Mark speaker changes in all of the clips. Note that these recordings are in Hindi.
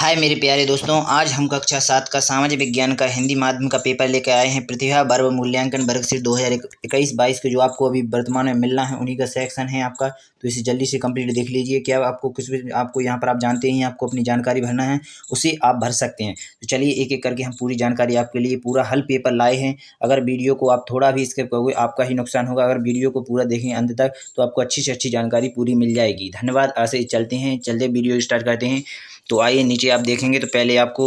Speaker 1: हाय मेरे प्यारे दोस्तों, आज हम कक्षा 7 का सामाजिक विज्ञान का हिंदी माध्यम का पेपर लेकर आए हैं। प्रतिभा वर्ग मूल्यांकन वर्गशीट 2021-22 के जो आपको अभी वर्तमान में मिलना है उन्हीं का सेक्शन है आपका। तो इसे जल्दी से कंप्लीट देख लीजिए। क्या आपको कुछ भी आपको यहाँ पर आप जानते ही आपको अपनी जानकारी भरना है, उसे आप भर सकते हैं। तो चलिए एक एक करके हम पूरी जानकारी आपके लिए पूरा हल पेपर लाए हैं। अगर वीडियो को आप थोड़ा भी स्किप करोगे आपका ही नुकसान होगा। अगर वीडियो को पूरा देखें अंत तक तो आपको अच्छी से अच्छी जानकारी पूरी मिल जाएगी। धन्यवाद। ऐसे चलते हैं, चलिए वीडियो स्टार्ट करते हैं। तो आइए नीचे आप देखेंगे तो पहले आपको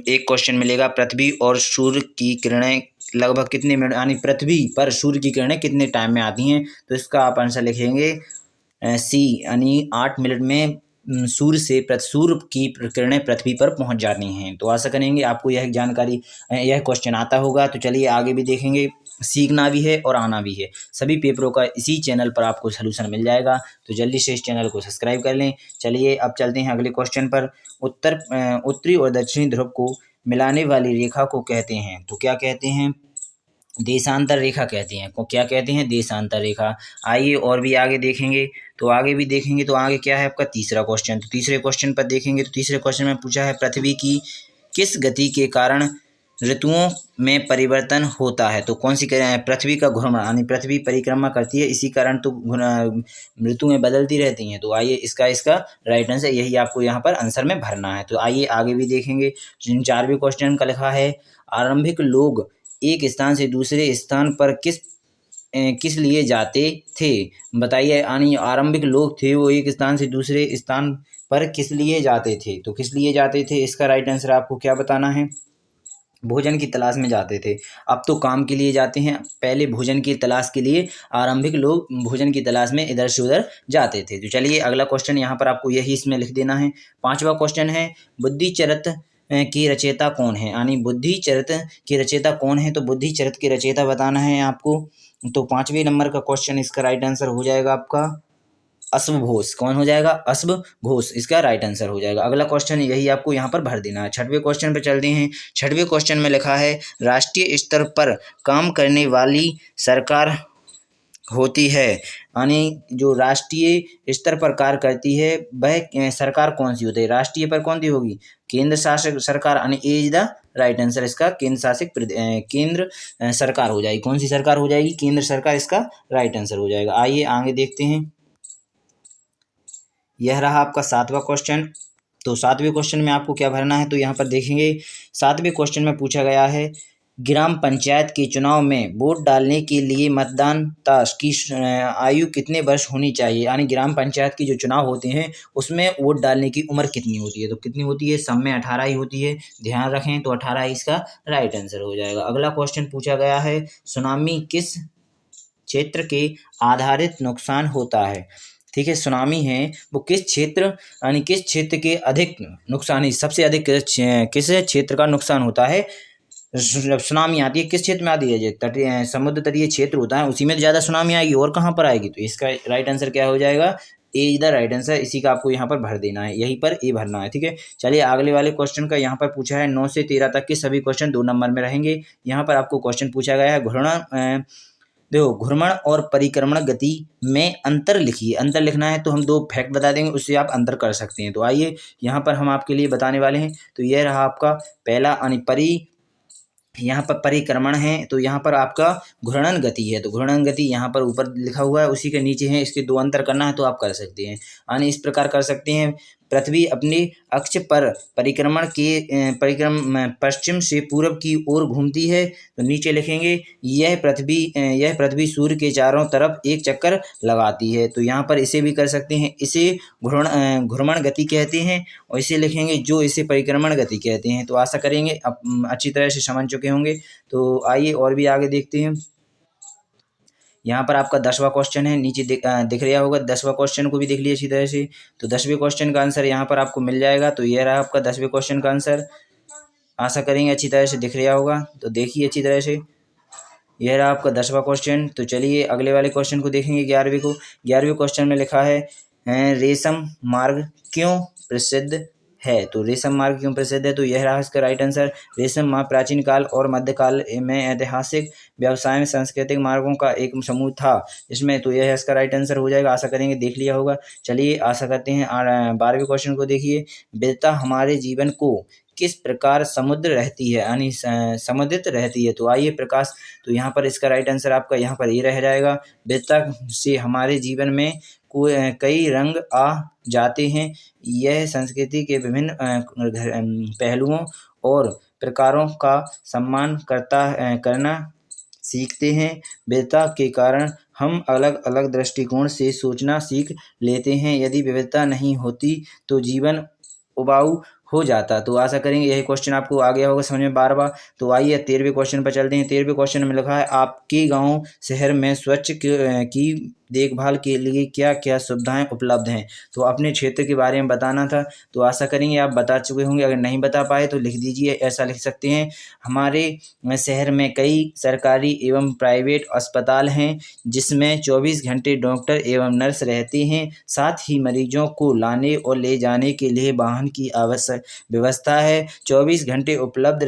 Speaker 1: एक क्वेश्चन मिलेगा, पृथ्वी और सूर्य की किरणें लगभग कितने मिनट यानी पृथ्वी पर सूर्य की किरणें कितने टाइम में आती हैं। तो इसका आप आंसर लिखेंगे सी यानी 8 मिनट में सूर्य की किरणें पृथ्वी पर पहुंच जाती हैं। तो आशा करेंगे आपको यह जानकारी यह क्वेश्चन आता होगा। तो चलिए आगे भी देखेंगे। सीखना भी है और आना भी है। सभी पेपरों का इसी चैनल पर आपको सलूशन मिल जाएगा। तो जल्दी से इस चैनल को सब्सक्राइब कर लें। चलिए अब चलते हैं अगले क्वेश्चन पर। उत्तरी और दक्षिणी ध्रुव को मिलाने वाली रेखा को कहते हैं। तो क्या कहते हैं? देशांतर रेखा कहते हैं। को क्या कहते हैं? देशांतर रेखा। आइए और भी आगे देखेंगे। तो आगे भी देखेंगे तो आगे क्या है आपका तीसरा क्वेश्चन। तो तीसरे क्वेश्चन पर देखेंगे तो तीसरे क्वेश्चन में पूछा है, पृथ्वी की किस गति के कारण ऋतुओं में परिवर्तन होता है। तो कौन सी पृथ्वी का घूर्णन यानी पृथ्वी परिक्रमा करती है, इसी कारण तो ऋतुएं बदलती रहती हैं। तो आइए इसका राइट आंसर यही आपको यहाँ पर आंसर में भरना है। तो आइए आगे भी देखेंगे। 4वें क्वेश्चन का लिखा है, आरंभिक लोग एक स्थान से दूसरे स्थान पर किस लिए जाते थे। बताइए, यानी आरंभिक लोग थे वो एक स्थान से दूसरे स्थान पर किस लिए जाते थे। तो किस लिए जाते थे, इसका राइट आंसर आपको क्या बताना है? भोजन की तलाश में जाते थे। अब तो काम के लिए जाते हैं, पहले भोजन की तलाश के लिए आरंभिक लोग भोजन की तलाश में इधर से उधर जाते थे। तो चलिए अगला क्वेश्चन यहाँ पर आपको यही इसमें लिख देना है। 5वां क्वेश्चन है, बुद्धिचरित्र की रचयिता कौन है, यानी बुद्धिचरित्र की रचयिता कौन है। तो बुद्धिचरित्र की रचयिता बताना है आपको। तो 5वें नंबर का क्वेश्चन, इसका राइट आंसर हो जाएगा आपका अश्व घोष। कौन हो जाएगा? अश्व घोष इसका राइट आंसर हो जाएगा। अगला क्वेश्चन यही आपको यहाँ पर भर देना है। 6वें क्वेश्चन पे चलते हैं। 6वें क्वेश्चन में लिखा है, राष्ट्रीय स्तर पर काम करने वाली सरकार होती है, यानी जो राष्ट्रीय स्तर पर कार्य करती है वह सरकार कौन सी होती है। राष्ट्रीय पर कौन सी होगी? केंद्र शासित सरकार, यानी ए इज द राइट आंसर। इसका केंद्र सरकार हो जाएगी। कौन सी सरकार हो जाएगी? केंद्र सरकार इसका राइट आंसर हो जाएगा। आइए आगे देखते हैं। यह रहा आपका 7वां क्वेश्चन। तो 7वें क्वेश्चन में आपको क्या भरना है, तो यहाँ पर देखेंगे। 7वें क्वेश्चन में पूछा गया है, ग्राम पंचायत के चुनाव में वोट डालने के लिए मतदाता की आयु कितने वर्ष होनी चाहिए, यानी ग्राम पंचायत की जो चुनाव होते हैं उसमें वोट डालने की उम्र कितनी होती है। तो कितनी होती है? सब में 18 ही होती है, ध्यान रखें। तो 18 इसका राइट आंसर हो जाएगा। अगला क्वेश्चन पूछा गया है, सुनामी किस क्षेत्र के आधारित नुकसान होता है। ठीक है, सुनामी है वो किस क्षेत्र यानी किस क्षेत्र के अधिक नुकसान, सबसे अधिक किस क्षेत्र का नुकसान होता है। जब सुनामी आती है किस क्षेत्र में आती है? तटीय समुद्र तटीय क्षेत्र होता है उसी में ज़्यादा सुनामी आएगी, और कहाँ पर आएगी। तो इसका राइट आंसर क्या हो जाएगा? ए इज द राइट आंसर। इसी का आपको यहाँ पर भर देना है, यहीं पर ए भरना है। ठीक है, चलिए अगले वाले क्वेश्चन का यहाँ पर पूछा है 9 से 13 तक के सभी क्वेश्चन 2 नंबर में रहेंगे। यहाँ पर आपको क्वेश्चन पूछा गया है, देखो, घूर्णन और परिक्रमण गति में अंतर लिखिए। अंतर लिखना है तो हम 2 फैक्ट बता देंगे, उससे आप अंतर कर सकते हैं। तो आइए यहाँ पर हम आपके लिए बताने वाले हैं। तो यह रहा आपका पहला, यानी यहाँ पर परिक्रमण है, तो यहाँ पर आपका घूर्णन गति है। तो घूर्णन गति यहाँ पर ऊपर लिखा हुआ है, उसी के नीचे है। इसके 2 अंतर करना है तो आप कर सकते हैं, यानी इस प्रकार कर सकते हैं। पृथ्वी अपने अक्ष पर परिक्रमण पश्चिम से पूर्व की ओर घूमती है। तो नीचे लिखेंगे, यह पृथ्वी सूर्य के चारों तरफ एक चक्कर लगाती है। तो यहाँ पर इसे भी कर सकते हैं, इसे घूर्णन गति कहते हैं, और इसे लिखेंगे जो इसे परिक्रमण गति कहते हैं। तो आशा करेंगे अब अच्छी तरह से समझ चुके होंगे। तो आइए और भी आगे देखते हैं। यहाँ पर आपका 10वां क्वेश्चन है, नीचे दिख रहा होगा। 10वां क्वेश्चन को भी देख लीजिए अच्छी तरह से। तो 10वें क्वेश्चन का आंसर यहाँ पर आपको मिल जाएगा। तो यह रहा आपका 10वें क्वेश्चन का आंसर। आशा करेंगे अच्छी तरह से दिख रहा होगा, तो देखिए अच्छी तरह से। यह रहा आपका 10वां क्वेश्चन। तो चलिए अगले वाले क्वेश्चन को देखेंगे, 11वें को। 11वें क्वेश्चन में लिखा है, रेशम मार्ग क्यों प्रसिद्ध है। तो रेशम मार्ग क्यों प्रसिद्ध है? तो यह रहा इसका राइट आंसर। रेशम मार्ग प्राचीन काल और मध्यकाल में ऐतिहासिक व्यवसाय में सांस्कृतिक मार्गों का एक समूह था इसमें, तो यह इसका राइट आंसर हो जाएगा। आशा करेंगे देख लिया होगा। चलिए आशा करते हैं 12वें क्वेश्चन को देखिए। विविधता हमारे जीवन को किस प्रकार समुद्र रहती है, यानी समुद्रित रहती है। तो आइए प्रकाश, तो यहाँ पर इसका राइट आंसर आपका यहाँ पर ये रह जाएगा। विविधता से हमारे जीवन में कई रंग आ जाते हैं। यह संस्कृति के विभिन्न पहलुओं और प्रकारों का सम्मान करना सीखते हैं। विविधता के कारण हम अलग अलग दृष्टिकोण से सोचना सीख लेते हैं। यदि विविधता नहीं होती तो जीवन उबाऊ हो जाता। तो आशा करेंगे यही क्वेश्चन आपको आ गया होगा समझ में 12वां। तो आइए 13वें क्वेश्चन पर चलते हैं। 13वें क्वेश्चन में लिखा है, आपके गांव शहर में स्वच्छ की देखभाल के लिए क्या क्या सुविधाएं उपलब्ध हैं। तो अपने क्षेत्र के बारे में बताना था। तो आशा करेंगे आप बता चुके होंगे। अगर नहीं बता पाए तो लिख दीजिए, ऐसा लिख सकते हैं, हमारे शहर में कई सरकारी एवं प्राइवेट अस्पताल हैं जिसमें 24 घंटे डॉक्टर एवं नर्स रहते हैं। साथ ही मरीजों को लाने और ले जाने के लिए वाहन की आवश्यक व्यवस्था है। 24 घंटे उपलब्ध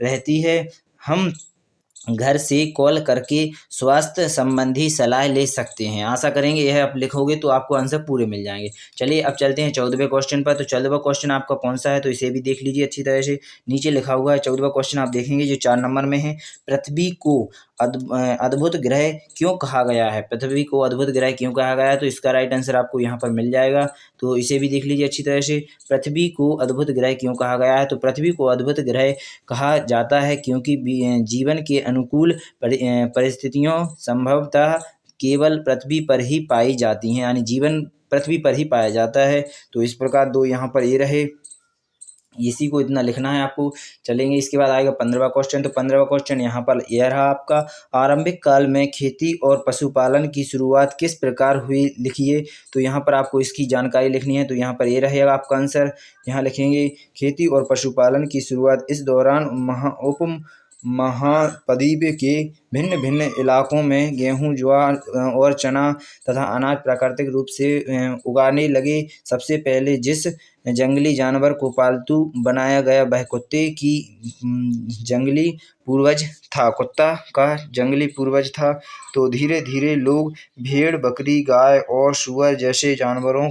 Speaker 1: रहती है। हम घर से कॉल करके स्वास्थ्य संबंधी सलाह ले सकते हैं। आशा करेंगे यह आप लिखोगे तो आपको आंसर पूरे मिल जाएंगे। चलिए अब चलते हैं 14वें क्वेश्चन पर। तो 14वां क्वेश्चन आपका कौन सा है, तो इसे भी देख लीजिए अच्छी तरह से। नीचे लिखा हुआ है 14वां क्वेश्चन, आप देखेंगे जो 4 नंबर में है, पृथ्वी को अद्भुत ग्रह क्यों कहा गया है। पृथ्वी को अद्भुत ग्रह क्यों कहा गया है, तो इसका राइट आंसर आपको यहाँ पर मिल जाएगा। तो इसे भी देख लीजिए अच्छी तरह से। पृथ्वी को अद्भुत ग्रह क्यों कहा गया है, तो पृथ्वी को अद्भुत ग्रह कहा जाता है क्योंकि जीवन के अनुकूल परिस्थितियों संभवतः केवल पृथ्वी पर ही पाई जाती हैं, यानी जीवन पृथ्वी पर ही पाया जाता है। तो इस प्रकार दो यहाँ पर ये रहे, इसी को इतना लिखना है आपको। चलेंगे इसके बाद आएगा 15वां क्वेश्चन। तो 15वां क्वेश्चन यहाँ पर यह रहा आपका, आरंभिक काल में खेती और पशुपालन की शुरुआत किस प्रकार हुई, लिखिए। तो यहाँ पर आपको इसकी जानकारी लिखनी है। तो यहाँ पर ये रहेगा आपका आंसर। यहाँ लिखेंगे, खेती और पशुपालन की शुरुआत इस दौरान महाद्वीप के भिन्न भिन्न इलाकों में गेहूं, ज्वार और चना तथा अनाज प्राकृतिक रूप से उगाने लगे। सबसे पहले जिस जंगली जानवर को पालतू बनाया गया वह कुत्ते की जंगली पूर्वज था, कुत्ता का जंगली पूर्वज था। तो धीरे धीरे लोग भेड़, बकरी, गाय और सूअर जैसे जानवरों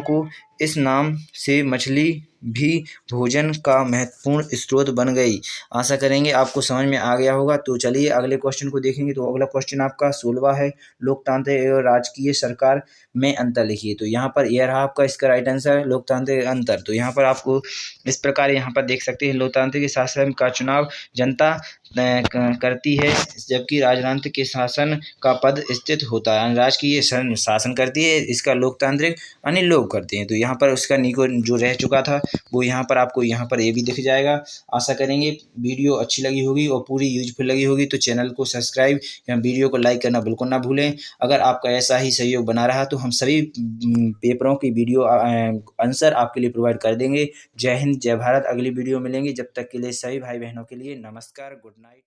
Speaker 1: को इस नाम से मछली भी भोजन का महत्वपूर्ण स्रोत बन गई। आशा करेंगे आपको समझ में आ गया होगा। तो चलिए अगले क्वेश्चन को देखेंगे। तो अगला क्वेश्चन आपका 16वां है, लोकतांत्रिक एवं राजकीय सरकार में अंतर लिखिए। तो यहाँ पर यह रहा आपका इसका राइट आंसर, लोकतांत्रिक अंतर। तो यहाँ पर आपको इस प्रकार यहाँ पर देख सकते हैं, लोकतांत्रिक शासन का चुनाव जनता करती है जबकि राजनीतिक के शासन का पद स्थित होता है। राजकीय शासन करती है, इसका लोकतांत्रिक अन्य लोग करते हैं। तो यहाँ पर उसका निको जो रह चुका था वो यहाँ पर आपको यहाँ पर ये भी दिख जाएगा। आशा करेंगे वीडियो अच्छी लगी होगी और पूरी यूजफुल लगी होगी। तो चैनल को सब्सक्राइब या वीडियो को लाइक करना बिल्कुल ना भूलें। अगर आपका ऐसा ही सहयोग बना रहा तो हम सभी पेपरों की वीडियो आंसर आपके लिए प्रोवाइड कर देंगे। जय हिंद, जय भारत। अगली वीडियो मिलेंगे, जब तक के लिए सभी भाई बहनों के लिए नमस्कार, गुड नाइट।